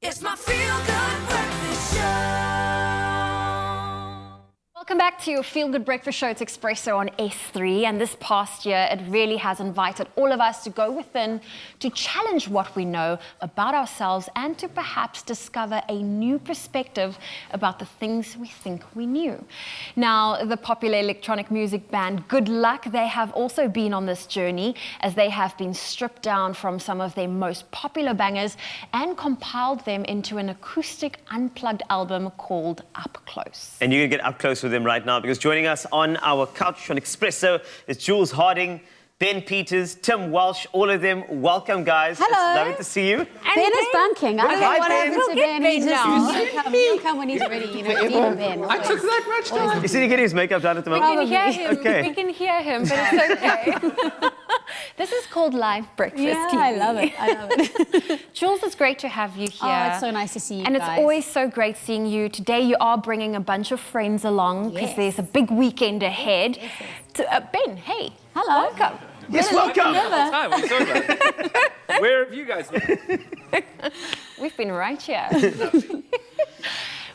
It's my feel-good breakfast show. Welcome back to your Feel Good Breakfast Show. It's Expresso on S3, and this past year it really has invited all of us to go within, to challenge what we know about ourselves and to perhaps discover a new perspective about the things we think we knew. Now, the popular electronic music band GoodLuck, they have also been on this journey as they have been stripped down from some of their most popular bangers and compiled them into an acoustic unplugged album called Up Close. And you can get up close with them right now, because joining us on our couch on Expresso is Jules Harding, Ben Peters, Tim Welsh, all of them. Welcome, guys. Hello. It's lovely to see you. And Ben is bunking. I don't know what Ben. happened to Ben. He'll come when he's ready. You know, Dean Ben. I took that much time. You see, he getting his makeup done at the We moment. can hear him. Okay. We can hear him, but it's okay. This is called live breakfast Yeah, TV. I love it. I love it. Jules, it's great to have you here. Oh, it's so nice to see you And guys. it's always so great seeing you. Today you are bringing a bunch of friends along because Yes. there's a big weekend ahead. Ben, hey. Hello. Welcome. Yes, welcome. Hi, what are you talking about? Where have you guys been? We've been right here.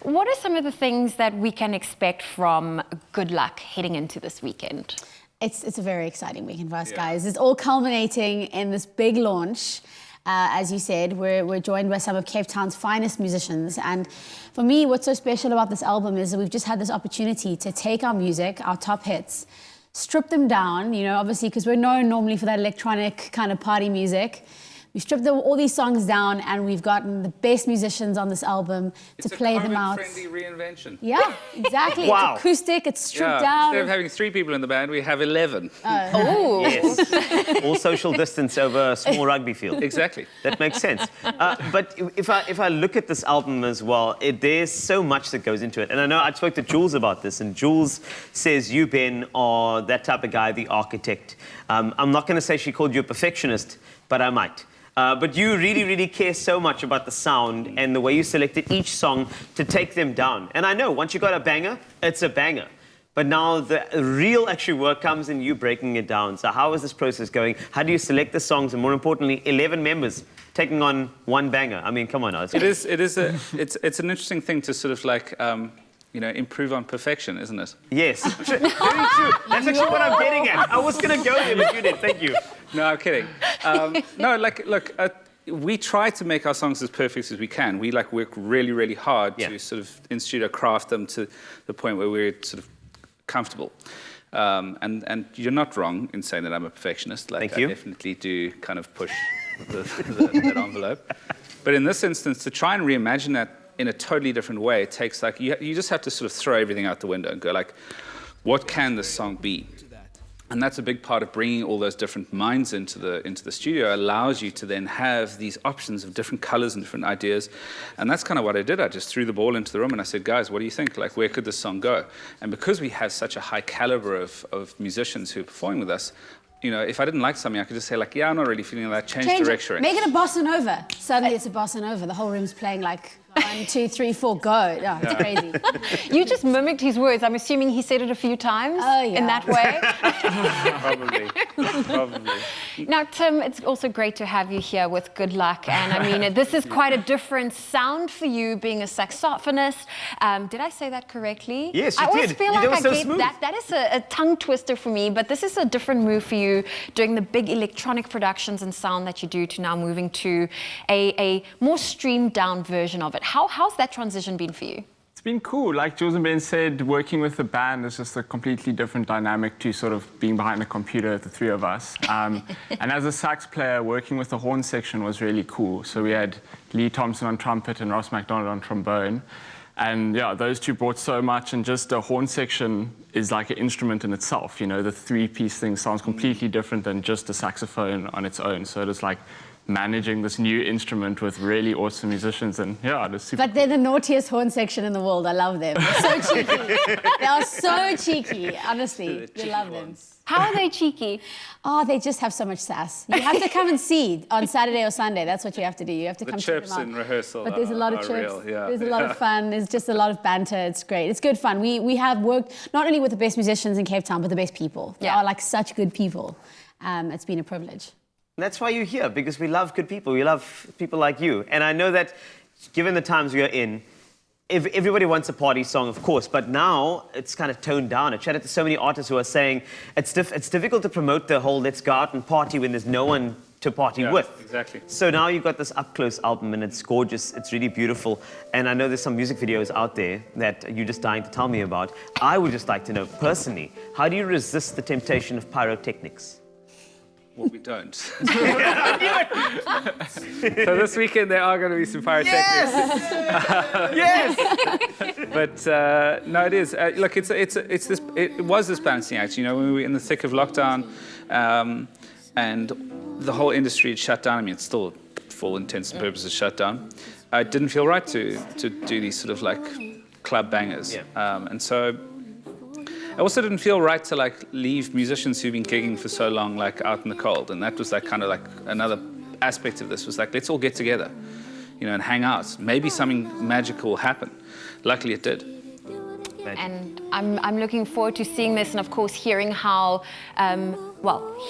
What are some of the things that we can expect from GoodLuck heading into this weekend? It's a very exciting weekend for us, guys. It's all culminating in this big launch. As you said, we're joined by some of Cape Town's finest musicians. And for me, what's so special about this album is that we've just had this opportunity to take our music, our top hits, strip them down, you know, obviously, because we're known normally for that electronic kind of party music. We've stripped all these songs down, and we've gotten the best musicians on this album to play them out. It's a COVID-friendly reinvention. Yeah, exactly. Wow. It's acoustic, it's stripped Yeah, down. instead of having 3 people in the band, we have 11. Oh. Yes. All social distance over a small rugby field. Exactly. That makes sense. But if I look at this album as well, there's so much that goes into it. And I know I spoke to Jules about this, and Jules says you, Ben, are that type of guy, the architect. I'm not going to say she called you a perfectionist, but I might. But you really, really care so much about the sound and the way you selected each song to take them down. And I know, once you got a banger, it's a banger. But now the real actual work comes in you breaking it down. So how is this process going? How do you select the songs? And more importantly, 11 members taking on one banger. I mean, come on now. It's an interesting thing to sort of like, you know, improve on perfection, isn't it? Yes, very true. That's actually what I'm getting at. I was going to go there, but you did. Thank you. No, I'm kidding. No, like, look, we try to make our songs as perfect as we can. We like work really, really hard to sort of in studio craft them to the point where we're sort of comfortable. And you're not wrong in saying that I'm a perfectionist. Like, Thank you. I definitely do kind of push that envelope. But in this instance, to try and reimagine that in a totally different way, it takes like, you just have to sort of throw everything out the window and go like, what can this song be? And that's a big part of bringing all those different minds into the studio. Allows you to then have these options of different colors and different ideas. And that's kind of what I did. I just threw the ball into the room and I said, guys, what do you think? Like, where could this song go? And because we have such a high caliber of musicians who are performing with us, you know, if I didn't like something, I could just say like, yeah, I'm not really feeling that, change direction. Make it a bossa nova. Suddenly it's a bossa nova. The whole room's playing like 1, 2, 3, 4, go. No, it's crazy. You just mimicked his words. I'm assuming he said it a few times in that way. Probably. Now, Tim, it's also great to have you here with GoodLuck. And I mean, this is quite a different sound for you being a saxophonist. Did I say that correctly? Yes, you I always did. feel That like was I so get smooth. that. That is a tongue twister for me, but this is a different move for you, doing the big electronic productions and sound that you do to now moving to a more streamed down version of it. How's that transition been for you? It's been cool. Like Jules and Ben said, working with the band is just a completely different dynamic to sort of being behind a computer, the 3 of us. And as a sax player, working with the horn section was really cool. So we had Lee Thompson on trumpet and Ross MacDonald on trombone. And yeah, those 2 brought so much, and just a horn section is like an instrument in itself. You know, the 3-piece thing sounds completely different than just a saxophone on its own. So it is like managing this new instrument with really awesome musicians, and yeah, it was super. But they're the naughtiest horn section in the world. I love them. They're so cheeky. They are so cheeky, honestly. We love them. How are they cheeky? Oh, they just have so much sass. You have to come and see on Saturday or Sunday. That's what you have to do. You have to come check chirps them out. in rehearsal. But there's a lot of are chirps. real, yeah. There's a lot of fun. There's just a lot of banter. It's great. It's good fun. We have worked not only with the best musicians in Cape Town, but the best people. They are like such good people. It's been a privilege. That's why you're here, because we love good people. We love people like you. And I know that given the times we are in, if everybody wants a party song, of course, but now it's kind of toned down. I've chatted to so many artists who are saying it's difficult to promote the whole let's go out and party when there's no one to party with. Exactly. So now you've got this up-close album, and it's gorgeous. It's really beautiful. And I know there's some music videos out there that you're just dying to tell me about. I would just like to know, personally, how do you resist the temptation of pyrotechnics? Well, we don't. So this weekend there are going to be some pyrotechnics. Yes! But no, it is. Look, it was this balancing act. You know, when we were in the thick of lockdown, and the whole industry had shut down. I mean, it's still, for all intents and purposes, shut down. It didn't feel right to do these sort of like club bangers, and so. It also didn't feel right to like leave musicians who've been gigging for so long like out in the cold, and that was like kind of like another aspect of this was like, let's all get together, you know, and hang out. Maybe something magical will happen. Luckily it did. And I'm looking forward to seeing this, and of course hearing how,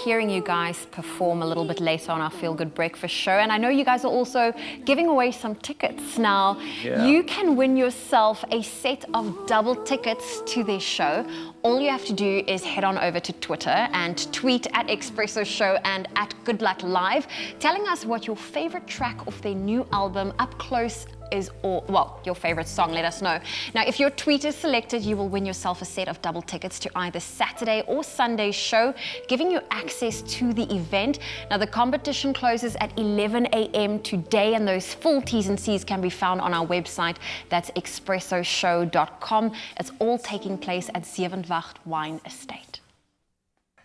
hearing you guys perform a little bit later on our Feel Good Breakfast show. And I know you guys are also giving away some tickets. Now, you can win yourself a set of double tickets to this show. All you have to do is head on over to Twitter and tweet at Expresso Show and at GoodLuck Live, telling us what your favorite track of their new album, Up Close, is, or your favorite song. Let us know. Now, if your tweet is selected, you will win yourself a set of double tickets to either Saturday or Sunday's show, giving you access to the event. Now, the competition closes at 11 a.m. today, and those full T's and C's can be found on our website. That's expressoshow.com. It's all taking place at Zevenwacht Wine Estate.